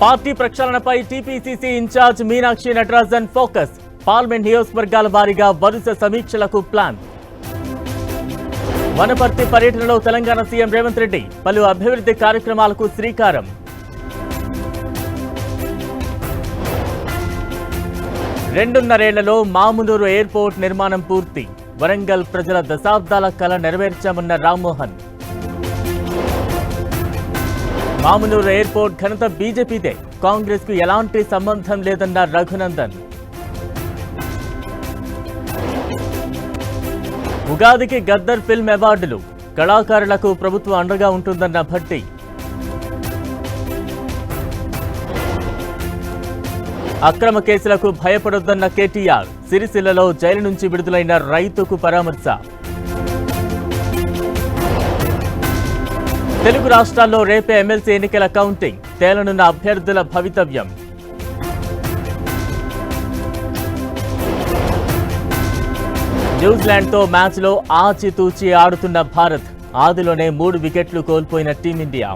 Party ప్రక్షాళనపై TPCC incharge Meenakshi Natarajan focus. Parliament నియోజకవర్గాల వారీగా వరుస సమీక్షలకు ప్లాన్. వనపర్తి పర్యటనలో తెలంగాణ సీఎం రేవంత్ రెడ్డి పలు అభివృద్ధి కార్యక్రమాలకు శ్రీకారం. రెండున్నరేళ్లలో మామునూరు ఎయిర్పోర్ట్ నిర్మాణం పూర్తి. వరంగల్ ప్రజల దశాబ్దాల కల నెరవేర్చామన్న రామ్మోహన్. మామునూరు ఎయిర్పోర్ట్ ఘనత బీజేపీదే, కాంగ్రెస్ కు ఎలాంటి సంబంధం లేదన్న రఘునందన్. ఉగాదికి గద్దర్ ఫిల్మ్ అవార్డులు, కళాకారులకు ప్రభుత్వం అండగా ఉంటుందన్న భట్టి. అక్రమ కేసులకు భయపడొద్దన్న కేటీఆర్. సిరిసిల్లలో జైలు నుంచి విడుదలైన రైతుకు పరామర్శ. తెలుగు రాష్ట్రాల్లో రేపే ఎమ్మెల్సీ ఎన్నికల కౌంటింగ్, తేలనున్న అభ్యర్థుల భవితవ్యం. న్యూజిలాండ్తో మ్యాచ్లో ఆచితూచి ఆడుతున్న భారత్. ఆదిలోనే 3 వికెట్లు కోల్పోయిన టీమిండియా.